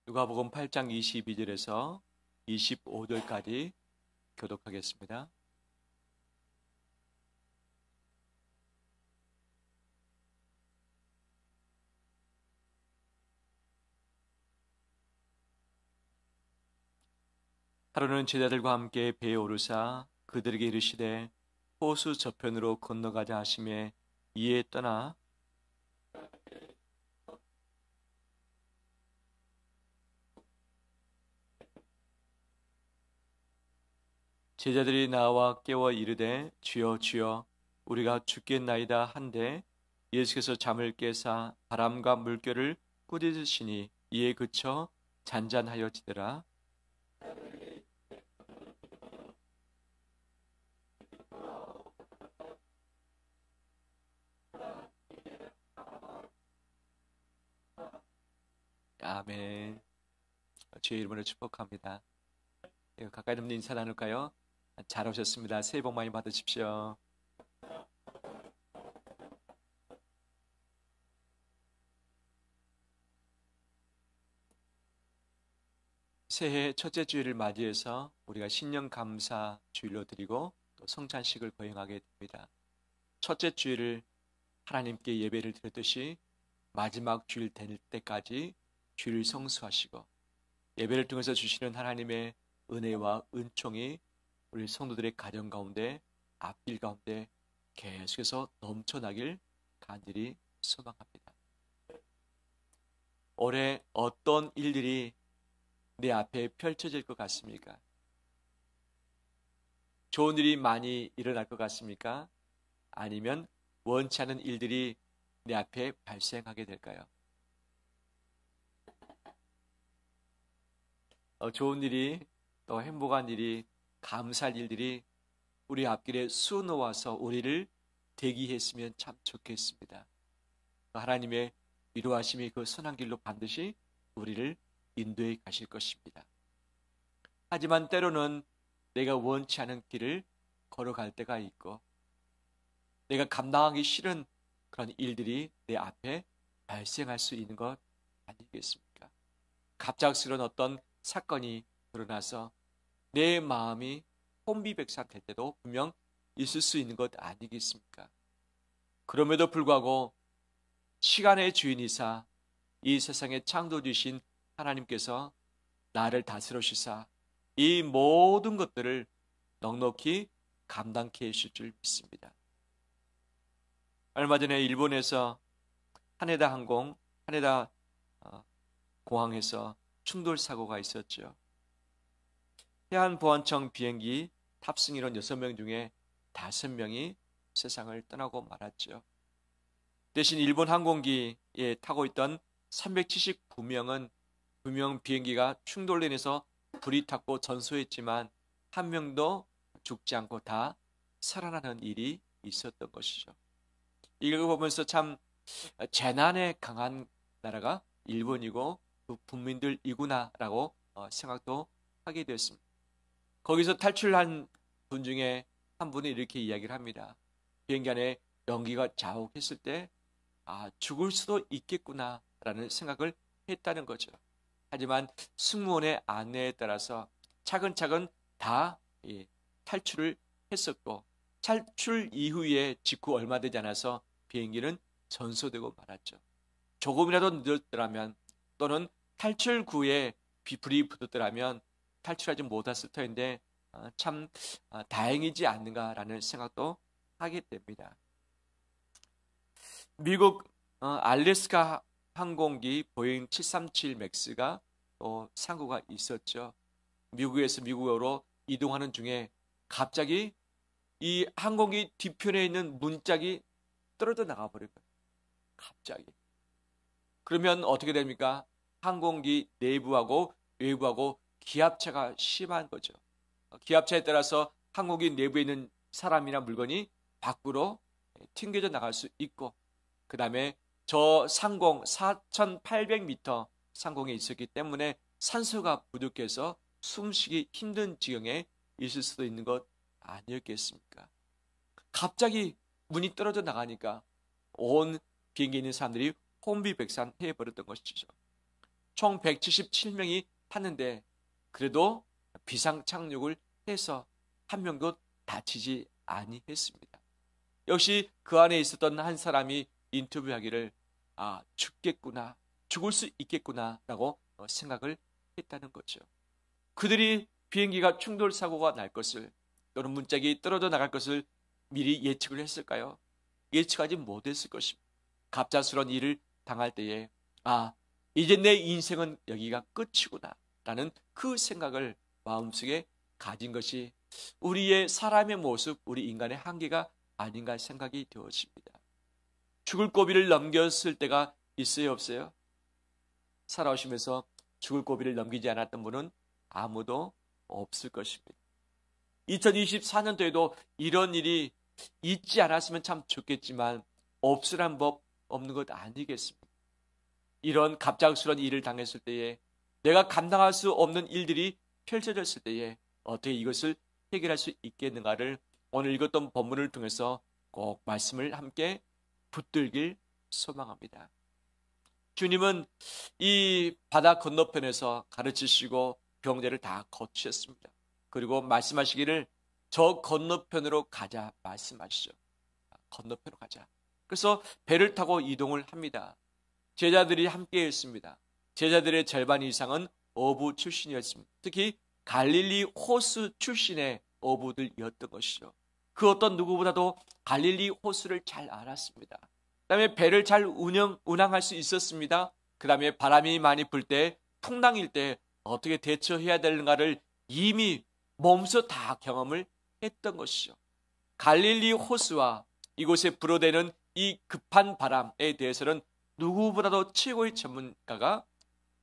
누가복음 8장 22절에서 25절까지 교독하겠습니다. 하루는 제자들과 함께 배에 오르사 그들에게 이르시되 호수 저편으로 건너가자 하시매 이에 떠나 제자들이 나와 깨워 이르되 주여 주여 우리가 죽겠나이다 한데 예수께서 잠을 깨사 바람과 물결을 꾸짖으시니 이에 그쳐 잔잔하여지더라. 아멘. 주의 이름으로 축복합니다. 가까이 있는 인사 나눌까요? 잘 오셨습니다. 새해 복 많이 받으십시오. 새해 첫째 주일을 맞이해서 우리가 신년 감사 주일로 드리고 또 성찬식을 거행하게 됩니다. 첫째 주일을 하나님께 예배를 드렸듯이 마지막 주일 될 때까지 주일 성수하시고 예배를 통해서 주시는 하나님의 은혜와 은총이 우리 성도들의 가정 가운데 앞길 가운데 계속해서 넘쳐나길 간절히 소망합니다. 올해 어떤 일들이 내 앞에 펼쳐질 것 같습니까? 좋은 일이 많이 일어날 것 같습니까? 아니면 원치 않은 일들이 내 앞에 발생하게 될까요? 좋은 일이 또 행복한 일이 감사할 일들이 우리 앞길에 수놓아서 우리를 대기했으면 참 좋겠습니다. 하나님의 위로하심이 그 선한 길로 반드시 우리를 인도해 가실 것입니다. 하지만 때로는 내가 원치 않은 길을 걸어갈 때가 있고 내가 감당하기 싫은 그런 일들이 내 앞에 발생할 수 있는 것 아니겠습니까? 갑작스러운 어떤 사건이 일어나서 내 마음이 혼비백산될 때도 분명 있을 수 있는 것 아니겠습니까? 그럼에도 불구하고 시간의 주인이사 이 세상의 창조주신 하나님께서 나를 다스려주사 이 모든 것들을 넉넉히 감당케 해주실 줄 믿습니다. 얼마 전에 일본에서 하네다 항공, 하네다 공항에서 충돌 사고가 있었죠. 해안보안청 비행기 탑승 인원 6명 중에 5명이 세상을 떠나고 말았죠. 대신 일본 항공기에 타고 있던 379명은 분명 비행기가 충돌로 인해서 불이 탔고 전소했지만 한 명도 죽지 않고 다 살아나는 일이 있었던 것이죠. 이걸 보면서 참 재난에 강한 나라가 일본이고 그 국민들이구나라고 생각도 하게 되었습니다. 거기서 탈출한 분 중에 한 분이 이렇게 이야기를 합니다. 비행기 안에 연기가 자욱했을 때 죽을 수도 있겠구나라는 생각을 했다는 거죠. 하지만 승무원의 안내에 따라서 차근차근 다 탈출을 했었고 탈출 이후에 직후 얼마 되지 않아서 비행기는 전소되고 말았죠. 조금이라도 늦었더라면 또는 탈출 후에 불이 붙었더라면 탈출하지 못했을 터인데 참 다행이지 않는가라는 생각도 하게 됩니다. 미국 알래스카 항공기 보잉 737 맥스가 또 사고가 있었죠. 미국에서 미국으로 이동하는 중에 갑자기 이 항공기 뒤편에 있는 문짝이 떨어져 나가버린 거예요. 갑자기. 그러면 어떻게 됩니까? 항공기 내부하고 외부하고 기압차가 심한 거죠. 기압차에 따라서 항공기 내부에 있는 사람이나 물건이 밖으로 튕겨져 나갈 수 있고 그 다음에 저 상공 4,800m 상공에 있었기 때문에 산소가 부족해서 숨쉬기 힘든 지경에 있을 수도 있는 것 아니었겠습니까? 갑자기 문이 떨어져 나가니까 온 비행기에 있는 사람들이 혼비백산해 버렸던 것이죠. 총 177명이 탔는데 그래도 비상 착륙을 해서 한 명도 다치지 아니했습니다. 역시 그 안에 있었던 한 사람이 인터뷰하기를 죽겠구나, 죽을 수 있겠구나 라고 생각을 했다는 거죠. 그들이 비행기가 충돌 사고가 날 것을, 또는 문짝이 떨어져 나갈 것을 미리 예측을 했을까요? 예측하지 못했을 것입니다. 갑작스러운 일을 당할 때에 이제 내 인생은 여기가 끝이구나 라는 그 생각을 마음속에 가진 것이 우리의 사람의 모습, 우리 인간의 한계가 아닌가 생각이 되어집니다. 죽을 고비를 넘겼을 때가 있어요, 없어요? 살아오시면서 죽을 고비를 넘기지 않았던 분은 아무도 없을 것입니다. 2024년도에도 이런 일이 있지 않았으면 참 좋겠지만 없으란 법 없는 것 아니겠습니까? 이런 갑작스러운 일을 당했을 때에, 내가 감당할 수 없는 일들이 펼쳐졌을 때에 어떻게 이것을 해결할 수 있겠는가를 오늘 읽었던 본문을 통해서 꼭 말씀을 함께 붙들길 소망합니다. 주님은 이 바다 건너편에서 가르치시고 병자를 다 거치셨습니다. 그리고 말씀하시기를 저 건너편으로 가자 말씀하시죠. 건너편으로 가자. 그래서 배를 타고 이동을 합니다. 제자들이 함께 했습니다. 제자들의 절반 이상은 어부 출신이었습니다. 특히 갈릴리 호수 출신의 어부들이었던 것이죠. 그 어떤 누구보다도 갈릴리 호수를 잘 알았습니다. 그 다음에 배를 잘 운항할 수 있었습니다. 그 다음에 바람이 많이 불 때, 풍랑일 때 어떻게 대처해야 되는가를 이미 몸소 다 경험을 했던 것이죠. 갈릴리 호수와 이곳에 불어대는 이 급한 바람에 대해서는 누구보다도 최고의 전문가가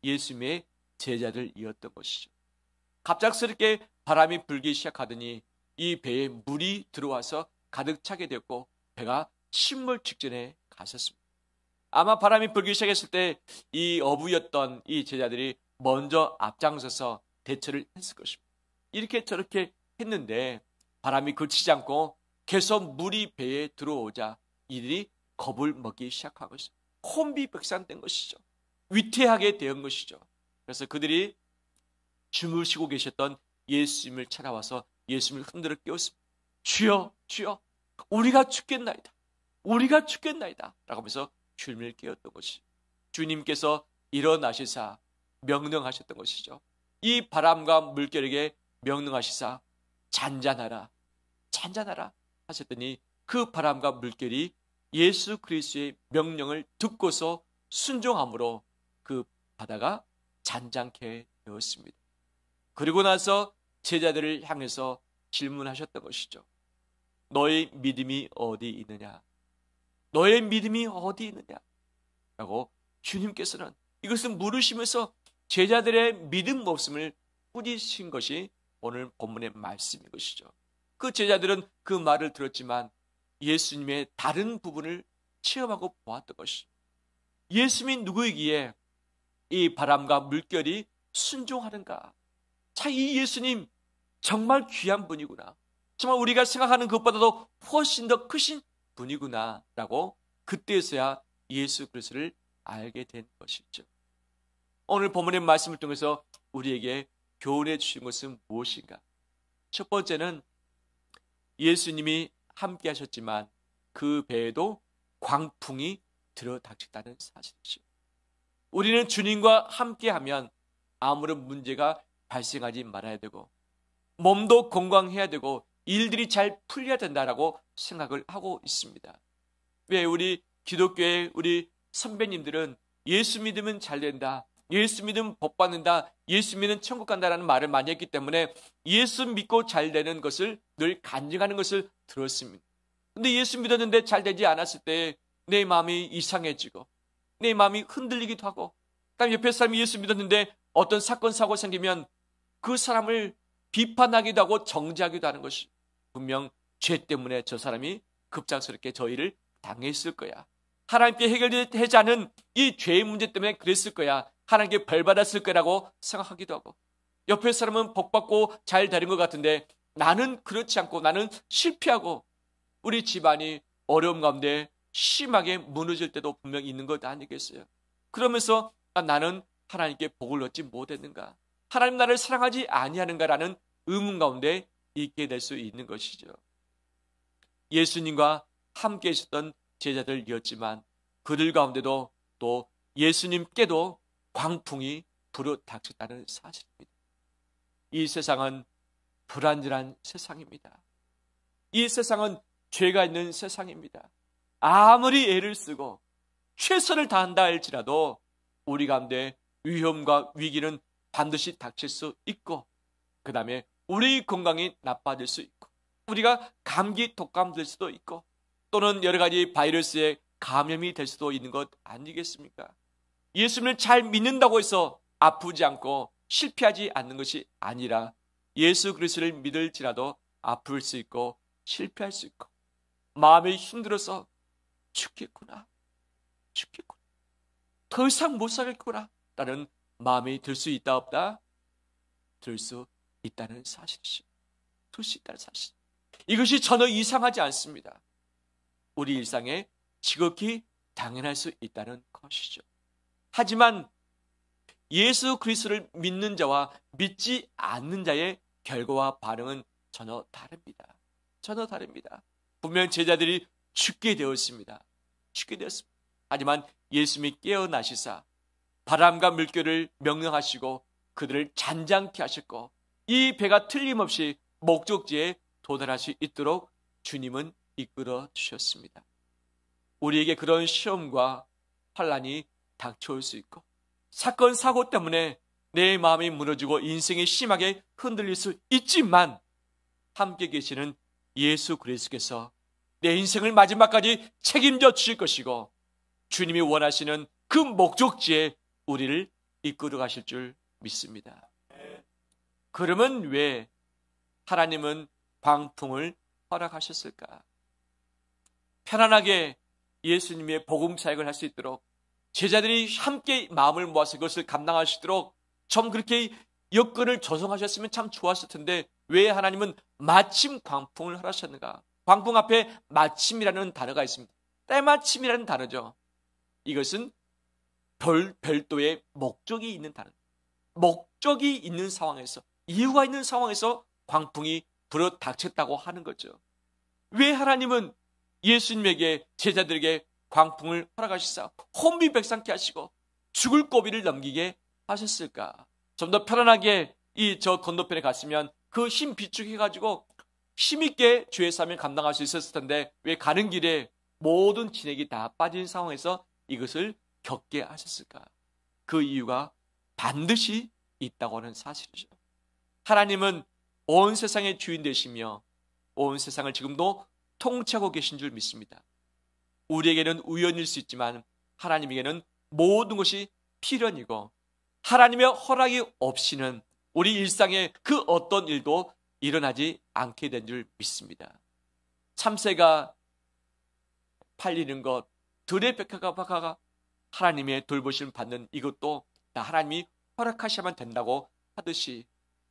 예수님의 제자들이었던 것이죠. 갑작스럽게 바람이 불기 시작하더니 이 배에 물이 들어와서 가득 차게 되었고 배가 침몰 직전에 갔었습니다. 아마 바람이 불기 시작했을 때 이 어부였던 이 제자들이 먼저 앞장서서 대처를 했을 것입니다. 이렇게 저렇게 했는데 바람이 그치지 않고 계속 물이 배에 들어오자 이들이 겁을 먹기 시작한 것이죠. 혼비백산된 것이죠. 위태하게 된 것이죠. 그래서 그들이 주무시고 계셨던 예수님을 찾아와서 예수님을 흔들어 깨웠습니다. 주여, 주여, 우리가 죽겠나이다. 우리가 죽겠나이다. 라고 하면서 주님을 깨웠던 것이, 주님께서 일어나시사 명령하셨던 것이죠. 이 바람과 물결에게 명령하시사 잔잔하라, 잔잔하라 하셨더니 그 바람과 물결이 예수 그리스도의 명령을 듣고서 순종함으로 그 바다가 잔잔케 되었습니다. 그리고 나서 제자들을 향해서 질문하셨던 것이죠. 너의 믿음이 어디 있느냐? 너의 믿음이 어디 있느냐? 라고 주님께서는 이것을 물으시면서 제자들의 믿음 없음을 꾸짖으신 것이 오늘 본문의 말씀인 것이죠. 그 제자들은 그 말을 들었지만 예수님의 다른 부분을 체험하고 보았던 것이죠. 예수님이 누구이기에 이 바람과 물결이 순종하는가? 자, 이 예수님 정말 귀한 분이구나. 정말 우리가 생각하는 것보다도 훨씬 더 크신 분이구나 라고 그때서야 예수 그리스도를 알게 된 것이죠. 오늘 본문의 말씀을 통해서 우리에게 교훈해 주신 것은 무엇인가? 첫 번째는 예수님이 함께 하셨지만 그 배에도 광풍이 들어닥쳤다는 사실이죠. 우리는 주님과 함께하면 아무런 문제가 발생하지 말아야 되고 몸도 건강해야 되고 일들이 잘 풀려야 된다라고 생각을 하고 있습니다. 왜 우리 기독교의 우리 선배님들은 예수 믿으면 잘 된다, 예수 믿으면 복 받는다, 예수 믿으면 천국 간다라는 말을 많이 했기 때문에 예수 믿고 잘 되는 것을 늘 간증하는 것을 들었습니다. 근데 예수 믿었는데 잘 되지 않았을 때 내 마음이 이상해지고 내 마음이 흔들리기도 하고, 그다음 옆에 사람이 예수 믿었는데 어떤 사건 사고 생기면 그 사람을 비판하기도 하고 정죄하기도 하는 것이, 분명 죄 때문에 저 사람이 급작스럽게 저 일을 당했을 거야, 하나님께 해결되지 않은 이 죄의 문제 때문에 그랬을 거야, 하나님께 벌 받았을 거라고 생각하기도 하고, 옆에 사람은 복 받고 잘 되는 것 같은데 나는 그렇지 않고 나는 실패하고 우리 집안이 어려움 가운데 심하게 무너질 때도 분명히 있는 것 아니겠어요? 그러면서 나는 하나님께 복을 얻지 못했는가? 하나님 나를 사랑하지 아니하는가라는 의문 가운데 있게 될 수 있는 것이죠. 예수님과 함께 있었던 제자들이었지만 그들 가운데도 또 예수님께도 광풍이 불어닥쳤다는 사실입니다. 이 세상은 불안전한 세상입니다. 이 세상은 죄가 있는 세상입니다. 아무리 애를 쓰고 최선을 다한다 할지라도 우리 가운데 위험과 위기는 반드시 닥칠 수 있고, 그 다음에 우리 건강이 나빠질 수 있고, 우리가 감기 독감될 수도 있고, 또는 여러 가지 바이러스에 감염이 될 수도 있는 것 아니겠습니까? 예수님을 잘 믿는다고 해서 아프지 않고 실패하지 않는 것이 아니라 예수 그리스도를 믿을지라도 아플 수 있고 실패할 수 있고, 마음이 힘들어서 죽겠구나, 더 이상 못 살겠구나 라는 마음이 들 수 있다 없다? 들 수 있다는 사실이죠. 들 수 있다는 사실. 이것이 전혀 이상하지 않습니다. 우리 일상에 지극히 당연할 수 있다는 것이죠. 하지만 예수 그리스도를 믿는 자와 믿지 않는 자의 결과와 반응은 전혀 다릅니다. 전혀 다릅니다. 분명 제자들이 죽게 되었습니다. 하지만 예수님이 깨어나시사 바람과 물결을 명령하시고 그들을 잔잔케 하셨고, 이 배가 틀림없이 목적지에 도달할 수 있도록 주님은 이끌어 주셨습니다. 우리에게 그런 시험과 환난이 닥쳐올 수 있고, 사건 사고 때문에 내 마음이 무너지고 인생이 심하게 흔들릴 수 있지만, 함께 계시는 예수 그리스도께서 내 인생을 마지막까지 책임져 주실 것이고, 주님이 원하시는 그 목적지에 우리를 이끌어 가실 줄 믿습니다. 그러면 왜 하나님은 광풍을 허락하셨을까? 편안하게 예수님의 복음 사역을 할 수 있도록, 제자들이 함께 마음을 모아서 그것을 감당할 수 있도록 좀 그렇게 여건을 조성하셨으면 참 좋았을 텐데, 왜 하나님은 마침 광풍을 허락하셨는가? 광풍 앞에 마침이라는 단어가 있습니다. 때마침이라는 단어죠. 이것은 별도의 목적이 있는 단어. 목적이 있는 상황에서, 이유가 있는 상황에서 광풍이 불어 닥쳤다고 하는 거죠. 왜 하나님은 예수님에게, 제자들에게 광풍을 허락하시사 혼비백산케 하시고 죽을 고비를 넘기게 하셨을까? 좀 더 편안하게 저 건너편에 갔으면 그 힘 비축해가지고 힘있게 주의 사명을 감당할 수 있었을 텐데, 왜 가는 길에 모든 진액이 다 빠진 상황에서 이것을 겪게 하셨을까? 그 이유가 반드시 있다고 하는 사실이죠. 하나님은 온 세상의 주인 되시며 온 세상을 지금도 통치하고 계신 줄 믿습니다. 우리에게는 우연일 수 있지만 하나님에게는 모든 것이 필연이고, 하나님의 허락이 없이는 우리 일상에 그 어떤 일도 일어나지 않게 된 줄 믿습니다. 참새가 팔리는 것, 들의 백화가 하나님의 돌보심을 받는 이것도 다 하나님이 허락하셔야만 된다고 하듯이,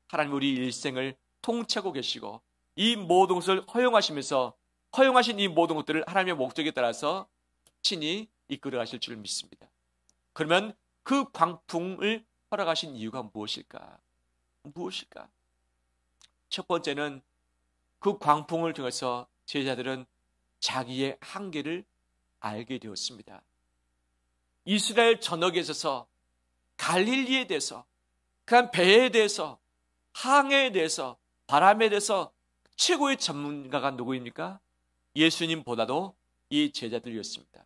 하나님 우리 일생을 통치하고 계시고 이 모든 것을 허용하시면서 허용하신 이 모든 것들을 하나님의 목적에 따라서 친히 이끌어 가실 줄 믿습니다. 그러면 그 광풍을 허락하신 이유가 무엇일까? 첫 번째는 그 광풍을 통해서 제자들은 자기의 한계를 알게 되었습니다. 이스라엘 전역에 있어서 갈릴리에 대해서, 그한 배에 대해서, 항해에 대해서, 바람에 대해서 최고의 전문가가 누구입니까? 예수님보다도 이 제자들이었습니다.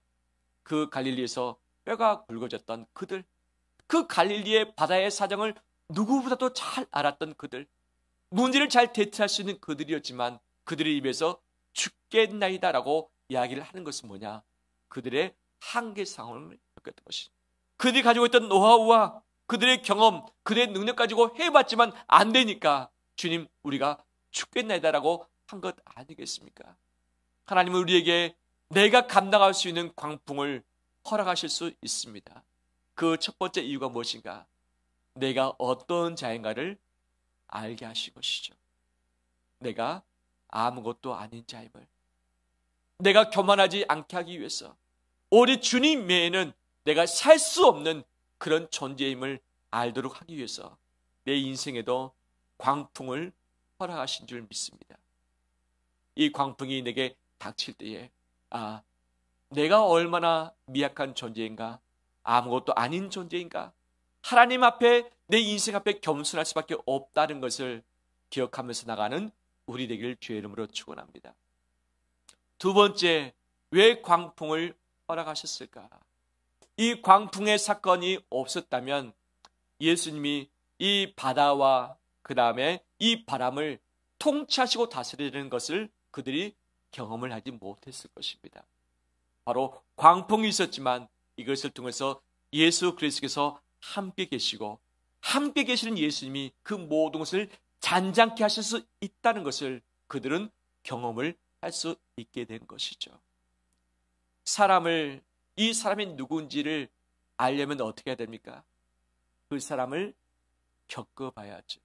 그 갈릴리에서 뼈가 굵어졌던 그들, 그 갈릴리의 바다의 사정을 누구보다도 잘 알았던 그들, 문제를 잘 대처할 수 있는 그들이었지만 그들의 입에서 죽겠나이다라고 이야기를 하는 것은 뭐냐? 그들의 한계 상황을 겪었던 것이, 그들이 가지고 있던 노하우와 그들의 경험, 그들의 능력 가지고 해봤지만 안 되니까 주님 우리가 죽겠나이다라고 한 것 아니겠습니까? 하나님은 우리에게 내가 감당할 수 있는 광풍을 허락하실 수 있습니다. 그 첫 번째 이유가 무엇인가? 내가 어떤 자인가를 알게 하신 것이죠. 내가 아무것도 아닌 자임을, 내가 교만하지 않게 하기 위해서, 우리 주님 외에는 내가 살 수 없는 그런 존재임을 알도록 하기 위해서 내 인생에도 광풍을 허락하신 줄 믿습니다. 이 광풍이 내게 닥칠 때에 내가 얼마나 미약한 존재인가, 아무것도 아닌 존재인가, 하나님 앞에 내 인생 앞에 겸손할 수밖에 없다는 것을 기억하면서 나가는 우리 되기를 주의 이름으로 축원합니다. 두 번째, 왜 광풍을 허락하셨을까? 이 광풍의 사건이 없었다면 예수님이 이 바다와 그 다음에 이 바람을 통치하시고 다스리는 것을 그들이 경험을 하지 못했을 것입니다. 바로 광풍이 있었지만 이것을 통해서 예수 그리스도께서 함께 계시고 함께 계시는 예수님이 그 모든 것을 잔잔케 하실 수 있다는 것을 그들은 경험을 할 수 있게 된 것이죠. 이 사람이 누군지를 알려면 어떻게 해야 됩니까? 그 사람을 겪어봐야죠.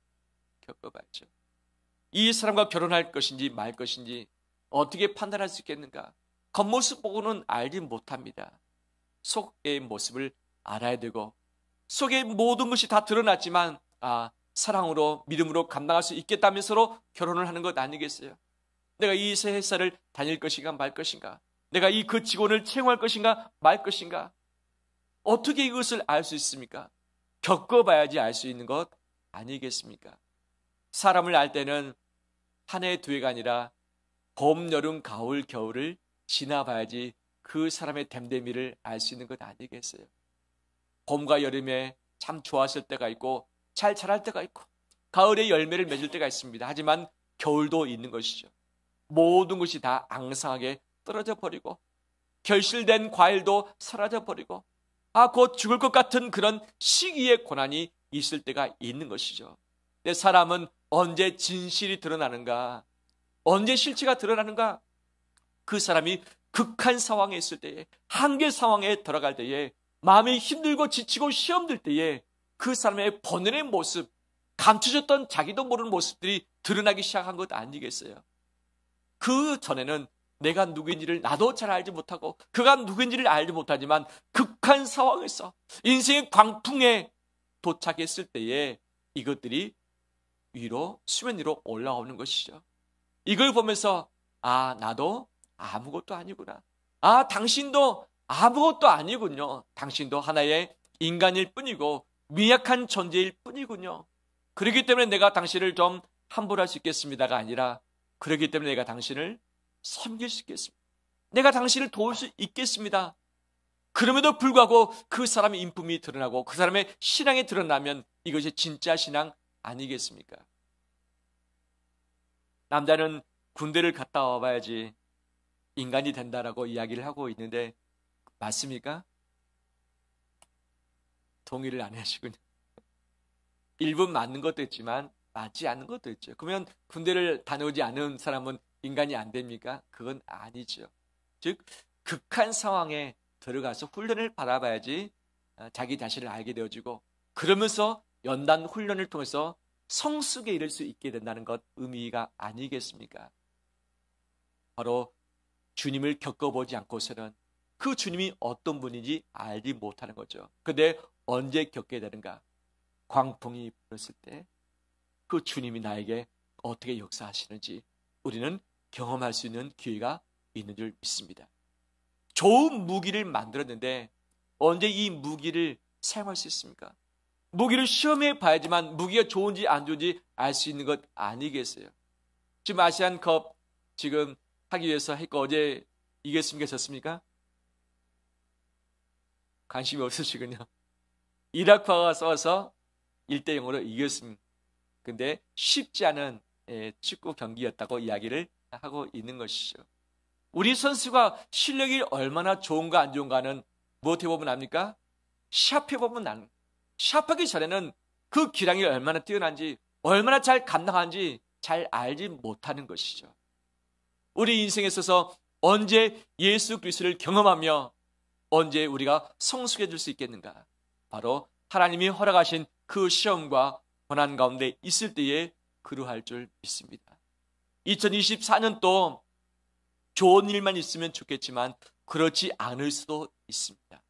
이 사람과 결혼할 것인지 말 것인지 어떻게 판단할 수 있겠는가? 겉모습 보고는 알지 못합니다. 속의 모습을 알아야 되고, 속의 모든 것이 다 드러났지만 사랑으로 믿음으로 감당할 수 있겠다면서로 결혼을 하는 것 아니겠어요? 내가 이 새 회사를 다닐 것인가 말 것인가, 내가 그 직원을 채용할 것인가 말 것인가, 어떻게 이것을 알 수 있습니까? 겪어봐야지 알 수 있는 것 아니겠습니까? 사람을 알 때는 한 해, 두 해가 아니라 봄, 여름, 가을, 겨울을 지나봐야지 그 사람의 됨됨이를 알 수 있는 것 아니겠어요? 봄과 여름에 참 좋았을 때가 있고 잘 자랄 때가 있고 가을에 열매를 맺을 때가 있습니다. 하지만 겨울도 있는 것이죠. 모든 것이 다 앙상하게 떨어져 버리고 결실된 과일도 사라져 버리고 곧 죽을 것 같은 그런 시기의 고난이 있을 때가 있는 것이죠. 근데 사람은 언제 진실이 드러나는가, 언제 실체가 드러나는가? 그 사람이 극한 상황에 있을 때에, 한계 상황에 들어갈 때에, 마음이 힘들고 지치고 시험들 때에 그 사람의 본연의 모습, 감춰졌던 자기도 모르는 모습들이 드러나기 시작한 것 아니겠어요? 그 전에는 내가 누구인지를 나도 잘 알지 못하고 그가 누구인지를 알지 못하지만 극한 상황에서 인생의 광풍에 도착했을 때에 이것들이 수면 위로 올라오는 것이죠. 이걸 보면서 나도 아무것도 아니구나. 당신도 아무것도 아니군요. 당신도 하나의 인간일 뿐이고 미약한 존재일 뿐이군요. 그렇기 때문에 내가 당신을 좀 함부로 할 수 있겠습니다가 아니라, 그렇기 때문에 내가 당신을 섬길 수 있겠습니다. 내가 당신을 도울 수 있겠습니다. 그럼에도 불구하고 그 사람의 인품이 드러나고 그 사람의 신앙이 드러나면 이것이 진짜 신앙 아니겠습니까? 남자는 군대를 갔다 와봐야지 인간이 된다라고 이야기를 하고 있는데 맞습니까? 동의를 안 하시군요. 일부 맞는 것도 있지만 맞지 않는 것도 있죠. 그러면 군대를 다녀오지 않은 사람은 인간이 안 됩니까? 그건 아니죠. 즉 극한 상황에 들어가서 훈련을 받아봐야지 자기 자신을 알게 되어지고, 그러면서 연단 훈련을 통해서 성숙에 이를 수 있게 된다는 것 의미가 아니겠습니까? 바로 주님을 겪어보지 않고서는 그 주님이 어떤 분인지 알지 못하는 거죠. 그런데 언제 겪게 되는가? 광풍이 불었을 때 그 주님이 나에게 어떻게 역사하시는지 우리는 경험할 수 있는 기회가 있는 줄 믿습니다. 좋은 무기를 만들었는데 언제 이 무기를 사용할 수 있습니까? 무기를 시험해 봐야지만 무기가 좋은지 안 좋은지 알 수 있는 것 아니겠어요? 지금 아시안컵 지금 하기 위해서 했고 어제 이겼습니까? 졌습니까? 관심이 없으시군요. 이라크와 싸워서 1대0으로 이겼습니다. 근데 쉽지 않은 축구 경기였다고 이야기를 하고 있는 것이죠. 우리 선수가 실력이 얼마나 좋은가 안 좋은가는 무엇에 보면 압니까? 시합해 보면 압니다. 시합하기 전에는 그 기량이 얼마나 뛰어난지, 얼마나 잘 감당하는지 잘 알지 못하는 것이죠. 우리 인생에 있어서 언제 예수 그리스도를 경험하며 언제 우리가 성숙해질 수 있겠는가? 바로 하나님이 허락하신 그 시험과 고난 가운데 있을 때에 그러할 줄 믿습니다. 2024년도 좋은 일만 있으면 좋겠지만 그렇지 않을 수도 있습니다.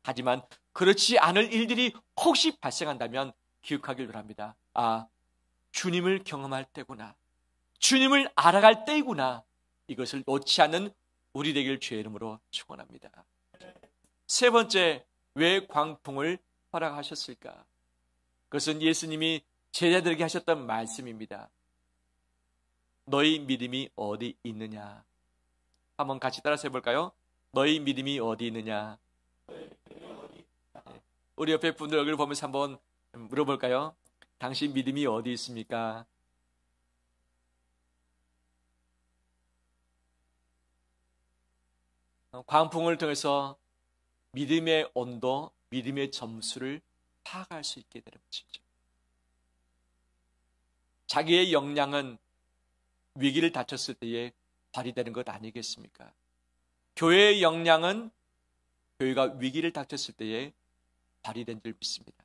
하지만 그렇지 않을 일들이 혹시 발생한다면 기억하길 바랍니다. 아, 주님을 경험할 때구나. 주님을 알아갈 때이구나. 이것을 놓지 않는 우리 되길 주의 이름으로 축원합니다. 세 번째, 왜 광풍을 허락하셨을까? 그것은 예수님이 제자들에게 하셨던 말씀입니다. 너희 믿음이 어디 있느냐? 한번 같이 따라서 해볼까요? 너희 믿음이 어디 있느냐? 우리 옆에 분들 얼굴 보면서 한번 물어볼까요? 당신 믿음이 어디 있습니까? 광풍을 통해서 믿음의 온도, 믿음의 점수를 파악할 수 있게 되는 것이죠. 자기의 역량은 위기를 닥쳤을 때에 발휘되는 것 아니겠습니까? 교회의 역량은 교회가 위기를 닥쳤을 때에 발휘된 줄 믿습니다.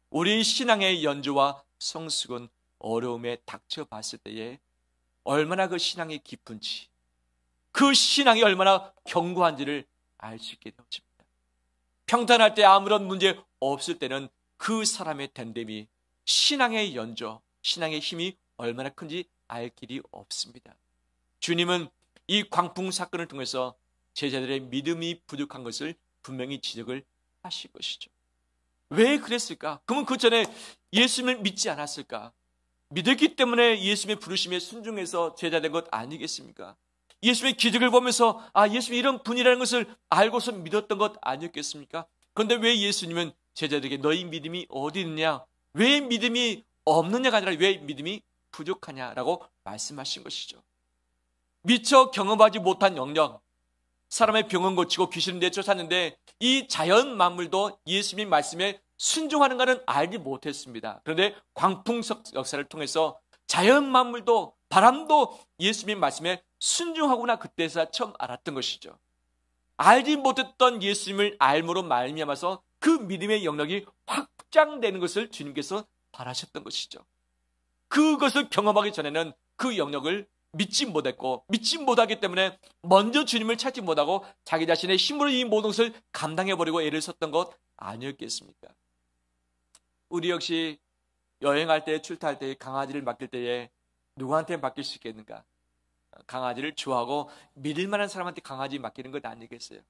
우리 신앙의 연주와 성숙은 어려움에 닥쳐봤을 때에 얼마나 그 신앙이 깊은지, 그 신앙이 얼마나 견고한지를 알 수 있게 되어집니다. 평탄할 때 아무런 문제 없을 때는 그 사람의 됨됨이, 신앙의 연조, 신앙의 힘이 얼마나 큰지 알 길이 없습니다. 주님은 이 광풍 사건을 통해서 제자들의 믿음이 부족한 것을 분명히 지적을 하실 것이죠. 왜 그랬을까? 그러면 그 전에 예수님을 믿지 않았을까? 믿었기 때문에 예수님의 부르심에 순종해서 제자된 것 아니겠습니까? 예수님의 기적을 보면서 예수님이 이런 분이라는 것을 알고서 믿었던 것 아니었겠습니까? 그런데 왜 예수님은 제자들에게 너희 믿음이 어디 있느냐? 왜 믿음이 없느냐가 아니라 왜 믿음이 부족하냐라고 말씀하신 것이죠. 미처 경험하지 못한 영역, 사람의 병은 고치고 귀신을 내쫓았는데 이 자연 만물도 예수님 말씀에 순종하는가는 알지 못했습니다. 그런데 광풍 역사를 통해서 자연 만물도, 바람도 예수님 말씀에 순종하구나, 그때서 처음 알았던 것이죠. 알지 못했던 예수님을 알므로 말미암아서 그 믿음의 영역이 확장되는 것을 주님께서 바라셨던 것이죠. 그것을 경험하기 전에는 그 영역을 믿지 못했고, 믿지 못하기 때문에 먼저 주님을 찾지 못하고 자기 자신의 힘으로 이 모든 것을 감당해버리고 애를 썼던 것 아니었겠습니까? 우리 역시 여행할 때, 출타할 때, 강아지를 맡길 때에 누구한테 맡길 수 있겠는가? 강아지를 좋아하고 믿을 만한 사람한테 강아지 맡기는 것 아니겠어요?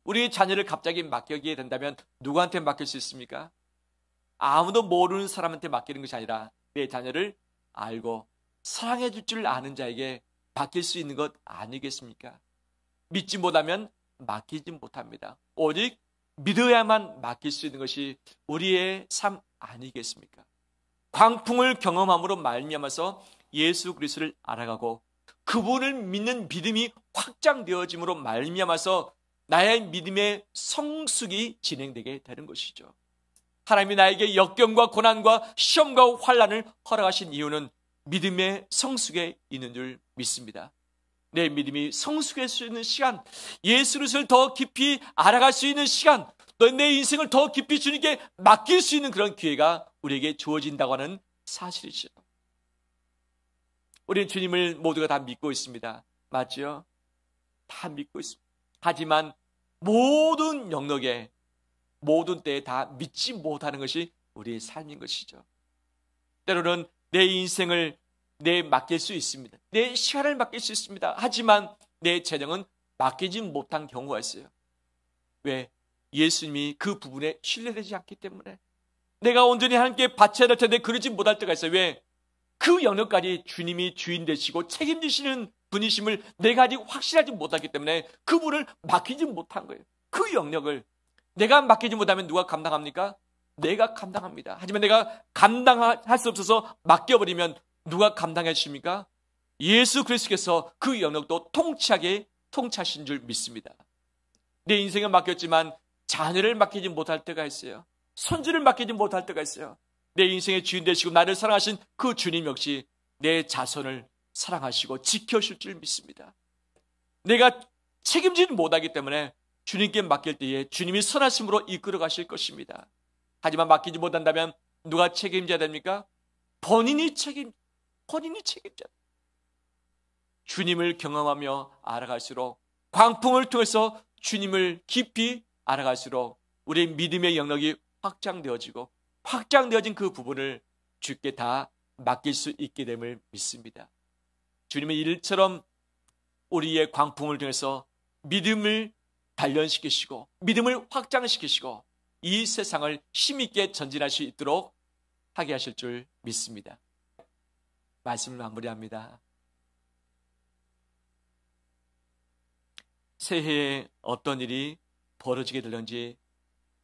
우리 자녀를 갑자기 맡기게 된다면 누구한테 맡길 수 있습니까? 아무도 모르는 사람한테 맡기는 것이 아니라 내 자녀를 알고 사랑해 줄 줄 아는 자에게 맡길 수 있는 것 아니겠습니까? 믿지 못하면 맡기지 못합니다. 오직 믿어야만 맡길 수 있는 것이 우리의 삶 아니겠습니까? 광풍을 경험함으로 말미암아서 예수 그리스도를 알아가고 그분을 믿는 믿음이 확장되어짐으로 말미암아서 나의 믿음의 성숙이 진행되게 되는 것이죠. 하나님이 나에게 역경과 고난과 시험과 환난을 허락하신 이유는 믿음의 성숙에 있는 줄 믿습니다. 내 믿음이 성숙할 수 있는 시간, 예수 그리스도를 더 깊이 알아갈 수 있는 시간, 또 내 인생을 더 깊이 주님께 맡길 수 있는 그런 기회가 우리에게 주어진다고 하는 사실이죠. 우리는 주님을 모두가 다 믿고 있습니다. 맞죠? 다 믿고 있습니다. 하지만 모든 영역에, 모든 때에 다 믿지 못하는 것이 우리의 삶인 것이죠. 때로는 내 인생을 맡길 수 있습니다. 내 시간을 맡길 수 있습니다. 하지만 내 재정은 맡기지 못한 경우가 있어요. 왜? 예수님이 그 부분에 신뢰되지 않기 때문에. 내가 온전히 하나님께 바쳐야 될 텐데 그러지 못할 때가 있어요. 왜? 그 영역까지 주님이 주인 되시고 책임지시는 분이심을 내가 아직 확실하지 못하기 때문에 그분을 맡기지 못한 거예요. 그 영역을 내가 맡기지 못하면 누가 감당합니까? 내가 감당합니다. 하지만 내가 감당할 수 없어서 맡겨버리면 누가 감당해 주십니까? 예수 그리스도께서 그 영역도 통치하게 통치하신 줄 믿습니다. 내 인생을 맡겼지만 자녀를 맡기지 못할 때가 있어요. 손주를 맡기지 못할 때가 있어요. 내 인생의 주인 되시고 나를 사랑하신 그 주님 역시 내 자손을 사랑하시고 지켜주실 줄 믿습니다. 내가 책임지지 못하기 때문에 주님께 맡길 때에 주님이 선하심으로 이끌어 가실 것입니다. 하지만 맡기지 못한다면 누가 책임져야 됩니까? 본인이 책임져야. 주님을 경험하며 알아갈수록, 광풍을 통해서 주님을 깊이 알아갈수록 우리의 믿음의 영역이 확장되어진 그 부분을 주께 다 맡길 수 있게 됨을 믿습니다. 주님의 일처럼 우리의 광풍을 통해서 믿음을 단련시키시고 믿음을 확장시키시고 이 세상을 힘있게 전진할 수 있도록 하게 하실 줄 믿습니다. 말씀을 마무리합니다. 새해에 어떤 일이 벌어지게 될런지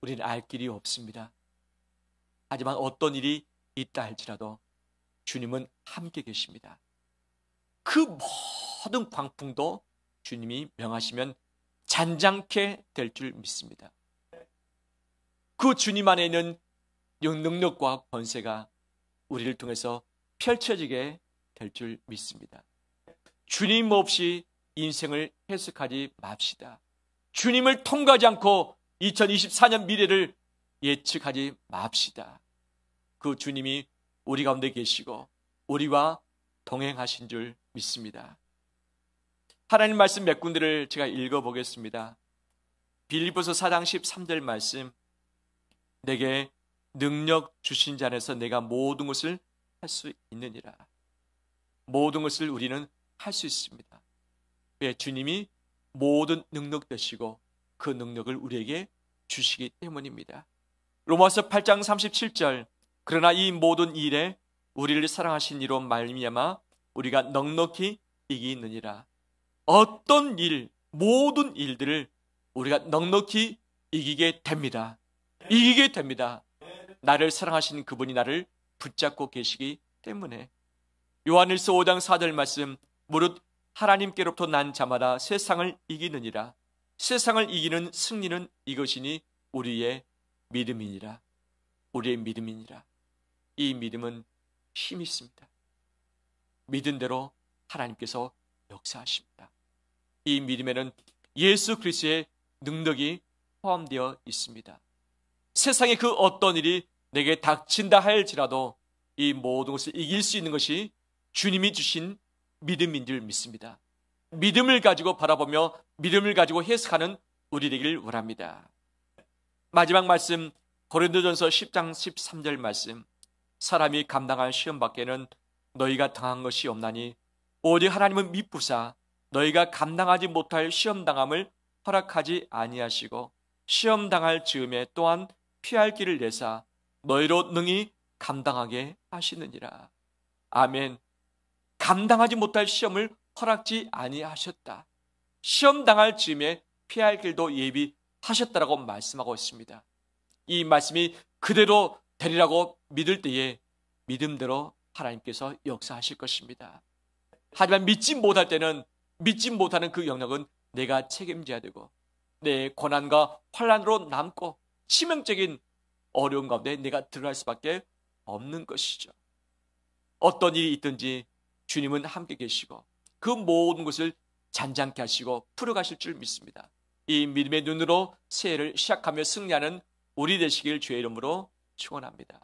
우리는 알 길이 없습니다. 하지만 어떤 일이 있다 할지라도 주님은 함께 계십니다. 그 모든 광풍도 주님이 명하시면 잔잔케 될 줄 믿습니다. 그 주님 안에 있는 능력과 권세가 우리를 통해서 펼쳐지게 될 줄 믿습니다. 주님 없이 인생을 해석하지 맙시다. 주님을 통과하지 않고 2024년 미래를 예측하지 맙시다. 그 주님이 우리 가운데 계시고 우리와 동행하신 줄 믿습니다. 하나님 말씀 몇 군데를 제가 읽어보겠습니다. 빌립보서 4장 13절 말씀, 내게 능력 주신 자 안에서 내가 모든 것을 할 수 있느니라. 모든 것을 우리는 할 수 있습니다. 왜? 주님이 모든 능력 되시고 그 능력을 우리에게 주시기 때문입니다. 로마서 8장 37절, 그러나 이 모든 일에 우리를 사랑하신 이로 말미암아 우리가 넉넉히 이기느니라. 어떤 일, 모든 일들을 우리가 넉넉히 이기게 됩니다. 이기게 됩니다. 나를 사랑하신 그분이 나를 붙잡고 계시기 때문에. 요한일서 5장 4절 말씀, 무릇 하나님께로부터 난 자마다 세상을 이기느니라. 세상을 이기는 승리는 이것이니 우리의 믿음이니라. 우리의 믿음이니라. 이 믿음은 힘이 있습니다. 믿은 대로 하나님께서 역사하십니다. 이 믿음에는 예수 그리스도의 능력이 포함되어 있습니다. 세상의 그 어떤 일이 내게 닥친다 할지라도 이 모든 것을 이길 수 있는 것이 주님이 주신 믿음인 줄 믿습니다. 믿음을 가지고 바라보며 믿음을 가지고 해석하는 우리 되기를 원합니다. 마지막 말씀, 고린도전서 10장 13절 말씀, 사람이 감당할 시험 밖에는 너희가 당한 것이 없나니 오직 하나님은 미쁘사 너희가 감당하지 못할 시험당함을 허락하지 아니하시고 시험당할 즈음에 또한 피할 길을 내사 너희로 능히 감당하게 하시느니라. 아멘. 감당하지 못할 시험을 허락지 아니하셨다. 시험당할 즈음에 피할 길도 예비하셨다라고 말씀하고 있습니다. 이 말씀이 그대로 되리라고 믿을 때에 믿음대로 하나님께서 역사하실 것입니다. 하지만 믿지 못할 때는 믿지 못하는 그 영역은 내가 책임져야 되고 내 고난과 환난으로 남고 치명적인 어려움 가운데 내가 들어갈 수밖에 없는 것이죠. 어떤 일이 있든지 주님은 함께 계시고 그 모든 것을 잔잔케 하시고 풀어가실 줄 믿습니다. 이 믿음의 눈으로 새해를 시작하며 승리하는 우리 되시길 주의 이름으로 축원합니다.